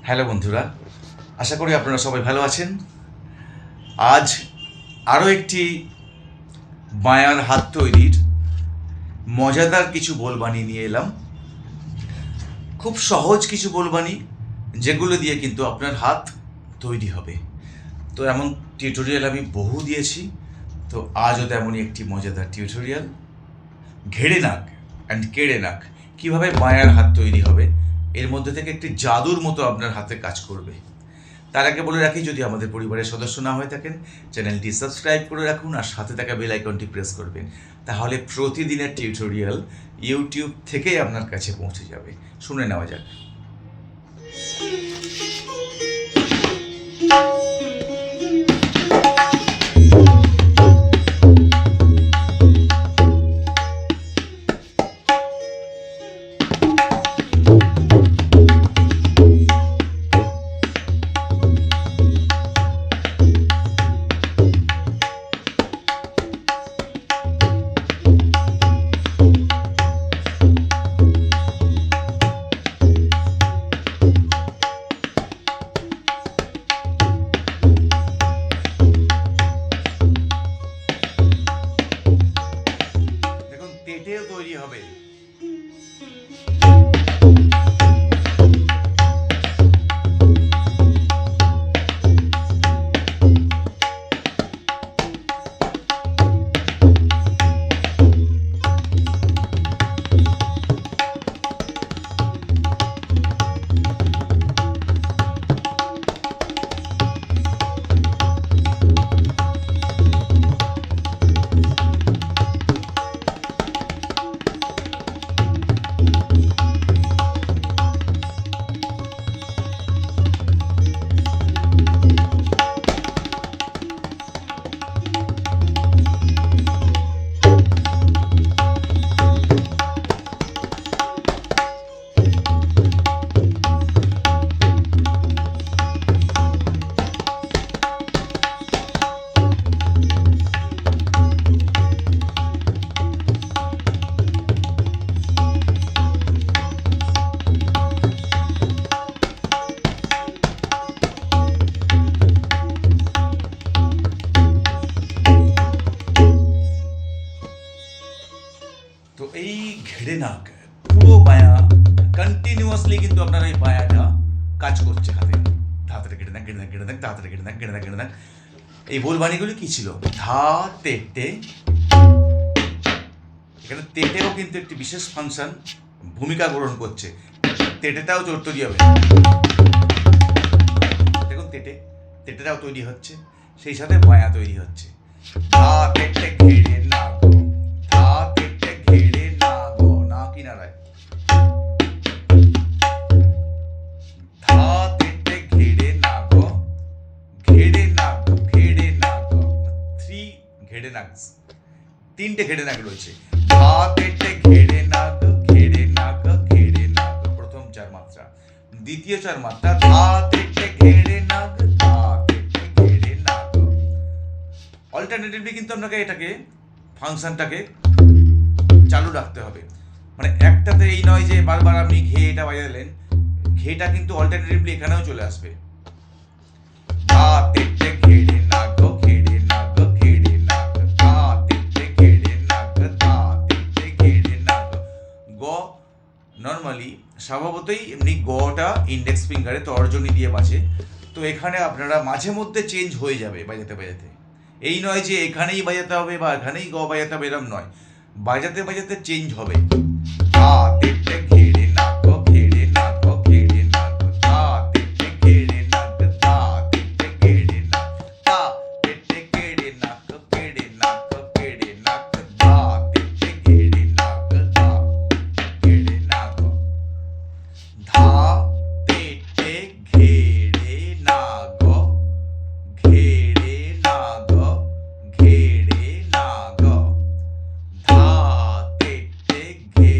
Hello বন্ধুরা, আশা করি আপনারা সবাই ভালো আছেন। আজ আরও একটি বায়ার হাত তৈরির মজাদার কিছু বোলবানি নিয়ে এলাম। খুব সহজ কিছু বোলবানি, যেগুলো দিয়ে কিন্তু আপনার হাত তৈরি হবে। তো এমন টিউটোরিয়াল আমি বহু দিয়েছি, তো আজও তেমনই একটি মজাদার টিউটোরিয়াল। ঘেড়ে নাক অ্যান্ড কেড়ে নাক, কীভাবে বায়ার হাত তৈরি হবে, এর মধ্যে থেকে একটি জাদুর মতো আপনার হাতে কাজ করবে। তার আগে বলে রাখি, যদি আমাদের পরিবারের সদস্য না হয়ে থাকেন, চ্যানেলটি সাবস্ক্রাইব করে রাখুন আর সাথে থাকা বেল আইকনটি প্রেস করবেন। তাহলে প্রতিদিনের টিউটোরিয়াল ইউটিউব থেকেই আপনার কাছে পৌঁছে যাবে। শুনে নেওয়া যাক। তেটেও তৈরি হবে। তো এই ঘেড়ে নাক পুরো বায়া কন্টিনিউয়াসলি কিন্তু আপনার এই বায়াটা কাজ করছে হাতে। তাড়াতাড়ি ঘেড়ে নাক, ঘেড়ে নাক, ঘেড়ে নাক, তাড়াতাড়ি ঘেড়ে নাক, ঘেড়ে নাক, ঘেড়ে নাক। এই বোলবানিগুলি কি ছিল? ধা তেটে। এখানে তেটেও কিন্তু একটি বিশেষ ফাংশন ভূমিকা গ্রহণ করছে। তেটেটাও তৈরি হবে। দেখুন তেটেটাও তৈরি হচ্ছে, সেই সাথে বায়া তৈরি হচ্ছে। ধা তেটে ঘেড়ে নাক, ধা তেটে ঘেড়ে নাক, না কিনারায়। ধা তেটে ঘেড়ে নাক, ঘেড়ে নাক, ঘেড়ে নাক। 3 ঘেড়ে নাক, 3টে ঘেড়ে নাক রয়েছে। ধা তেটে ঘেড়ে নাক, ঘেড়ে নাক, ঘেড়ে নাক, প্রথম 4 মাত্রা। দ্বিতীয় 4 মাত্রা ধা তেটে ঘেড়ে নাক, ধা তেটে ঘেড়ে নাক। অল্টারনেটিভলি কিন্তু আপনাকে এটাকে ফাংশনটাকে চালু রাখতে হবে। মানে একটাতে এই নয় যে বারবার আপনি ঘেটা বাজালেন, ঘেটা কিন্তু অল্টারনেটিভলি এখানেও চলে আসবে। ধা তেটে ঘেড়ে নাক, ঘেড়ে নাক, ঘেড়ে নাক, ধা তেটে ঘেড়ে নাক, ধা তেটে ঘেড়ে নাক। গ নর্মালি স্বভাবতই এমনি গটা ইন্ডেক্স ফিঙ্গারে তর্জনী দিয়ে বাজে, তো এখানে আপনারা মাঝে মধ্যে চেঞ্জ হয়ে যাবে বাজাতে বাজাতে। এই নয় যে এখানেই বাজাতে হবে বা এখানেই গ বাজাতে হবে, এরম নয়, বাজাতে বাজাতে চেঞ্জ হবে। ধা তেটে ঘেড়ে নাক, ঘেড়ে নাক, ঘেড়ে নাক, ধা তেটে ঘেড়ে নাক, ধা তেটে ঘেড়ে নাক, ধা তেটে ঘেড়ে নাক, ঘেড়ে নাক, ঘেড়ে নাক, ধা তেটে ঘেড়ে নাক, ধা ঘেড়ে নাক। ধা তেটে ঘেড়ে নাক, ঘেড়ে নাক, ঘেড়ে নাক, ধা তেটে ঘেড়ে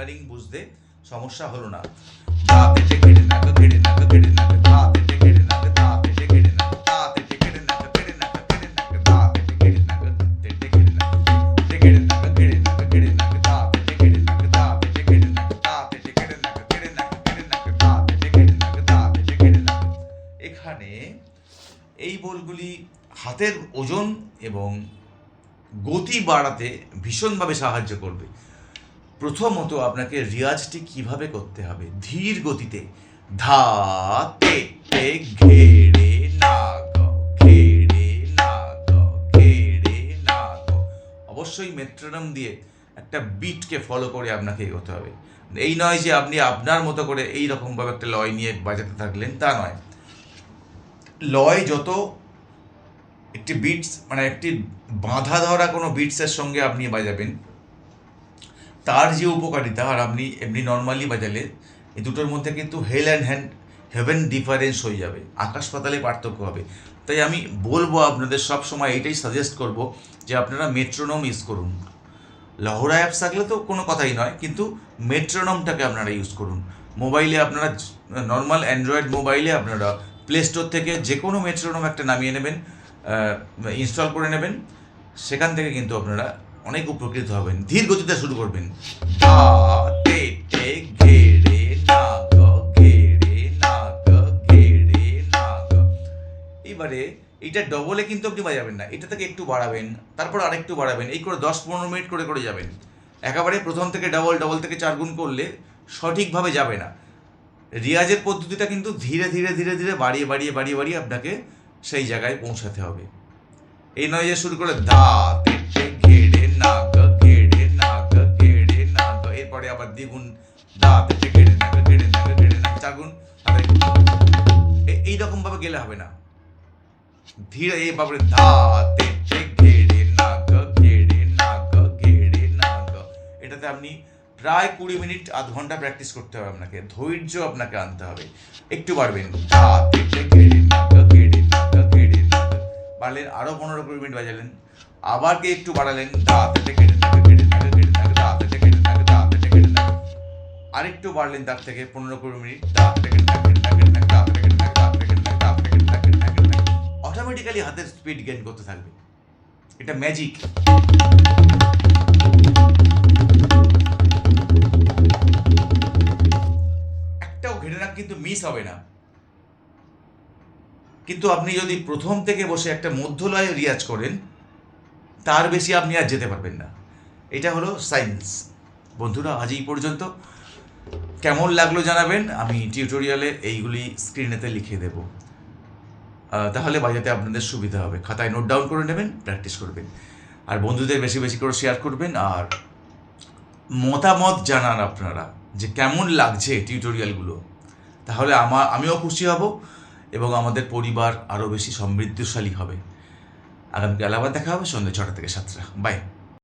ফিঙ্গারিং বুঝতে সমস্যা হলো না। ধা তেটে ঘেড়ে নাক ঘেড়ে নাক ঘেড়ে নাক, ধা তেটে ঘেড়ে নাক, ধা তেটে ঘেড়ে নাক, ধা তেটে ঘেড়ে নাক ঘেড়ে নাক ঘেড়ে নাক, ধা তেটে ঘেড়ে নাক তেটে ঘেড়ে নাক, তেটে ঘেড়ে নাক ঘেড়ে নাক ঘেড়ে নাক, ধা তেটে ঘেড়ে নাক, ধা তেটে ঘেড়ে নাক, ধা তেটে ঘেড়ে নাক ঘেড়ে নাক ঘেড়ে নাক, ধা তেটে ঘেড়ে নাক, ধা তেটে ঘেড়ে নাক। এখানে এই বলগুলি হাতের ওজন এবং গতি বাড়াতে ভীষণভাবে সাহায্য করবে। প্রথমত আপনাকে রিয়াজটি কিভাবে করতে হবে, ধীর গতিতে ধা তেটে ঘেড়ে নাগ ঘেড়ে নাগ ঘেড়ে নাগ। অবশ্যই মেট্রোনম দিয়ে একটা বিটকে ফলো করে আপনাকে এগোতে হবে। এই নয় যে আপনি আপনার মতো করে এই রকমভাবে একটা লয় নিয়ে বাজাতে থাকলেন, তা নয়। লয় যত একটি বিটস মানে একটি বাঁধা ধরা কোনো বিটসের সঙ্গে আপনি বাজাবেন, তার যে উপকারিতা আর আপনি এমনি নর্মালি বাজালে এই দুটোর মধ্যে কিন্তু হেভেন ডিফারেন্স হয়ে যাবে, আকাশ পাতালে পার্থক্য হবে। তাই আমি বলবো আপনাদের সব সময় এইটাই সাজেস্ট করব যে আপনারা মেট্রোনম ইউজ করুন। লহরা অ্যাপস থাকলে তো কোনো কথাই নয়, কিন্তু মেট্রোনমটাকে আপনারা ইউজ করুন। মোবাইলে আপনারা নর্মাল অ্যান্ড্রয়েড মোবাইলে আপনারা প্লে স্টোর থেকে যে কোনো মেট্রোনম একটা নামিয়ে নেবেন, ইনস্টল করে নেবেন, সেখান থেকে কিন্তু আপনারা অনেক উপকৃত হবেন। ধীর গতিতে শুরু করবেন, ধা তেটে ঘেড়ে নাগ ঘেড়ে নাগ ঘেড়ে নাগ। এইবারে এইটা ডবলে কিন্তু আপনি বাজাবেন না, এটা থেকে একটু বাড়াবেন, তারপর আরেকটু বাড়াবেন, এই করে 10-15 মিনিট করে করে যাবেন। একেবারে প্রথম থেকে ডবল, ডবল থেকে 4 গুণ করলে সঠিকভাবে যাবে না। রিয়াজের পদ্ধতিটা কিন্তু ধীরে ধীরে ধীরে ধীরে বাড়িয়ে বাড়িয়ে বাড়িয়ে বাড়িয়ে আপনাকে সেই জায়গায় পৌঁছাতে হবে। এই নয় যে শুরু করে ধা তেটে ঘেড়ে নাগ ঘেড়ে নাগ ঘেড়ে নাগ, এরপরে আবার দ্বিগুণ ধা তেটে ঘেড়ে নাগ ঘেড়ে নাগ ঘেড়ে নাগ, 4 গুণ। এইরকম ভাবে গেলে হবে না। ধীরে এইভাবে ধা তেটে ঘেড়ে নাগ ঘেড়ে নাগ ঘেড়ে নাগ। এটাতে আপনি প্রায় 20 মিনিট আধ ঘন্টা প্র্যাকটিস করতে হবে আপনাকে, ধৈর্য আপনাকে আনতে হবে। একটু বাড়বেন, ধা তেটে ঘেড়ে নাগ ঘেড়ে নাগ ঘেড়ে নাগ, বাড়লেন আরো 15-20 মিনিট বাজালেন, আবার কে একটু বাড়ালেন, ধা তেটে ঘেড়ে নাগ ঘেড়ে নাগ ঘেড়ে নাগ, ধা তেটে ঘেড়ে নাগ ধা তেটে ঘেড়ে নাগ, আরেকটু বাড়লেন তার থেকে 15-20 মিনিট, ধা তেটে ঘেড়ে নাগ ঘেড়ে নাগ ঘেড়ে নাগ, ধা তেটে ঘেড়ে নাগ ধা তেটে ঘেড়ে নাগ ধা তেটে ঘেড়ে নাগ ঘেড়ে নাগ ঘেড়ে নাগ। অটোমেটিক্যালি হাতের স্পিড গেইন করতে থাকবে, এটা ম্যাজিক। একটাও ঘেড়ে নাগ কিন্তু মিস হবে না। কিন্তু আপনি যদি প্রথম থেকে বসে একটা মধ্যলয়ে রিয়াজ করেন, তার বেশি আপনি আর যেতে পারবেন না। এটা হলো সায়েন্স। বন্ধুরা, আজ এই পর্যন্ত। কেমন লাগলো জানাবেন, আমি টিউটোরিয়ালে এইগুলি স্ক্রিনেতে লিখে দেব, তাহলে বাজাতে আপনাদের সুবিধা হবে। খাতায় নোট ডাউন করে নেবেন, প্র্যাকটিস করবেন, আর বন্ধুদের বেশি বেশি করে শেয়ার করবেন। আর মতামত জানান আপনারা যে কেমন লাগছে টিউটোরিয়ালগুলো, তাহলে আমিও খুশি হব এবং আমাদের পরিবার আরও বেশি সমৃদ্ধশালী হবে। আগামীকাল আবার দেখা হবে সন্ধ্যে 6টা থেকে 7টা। বাই।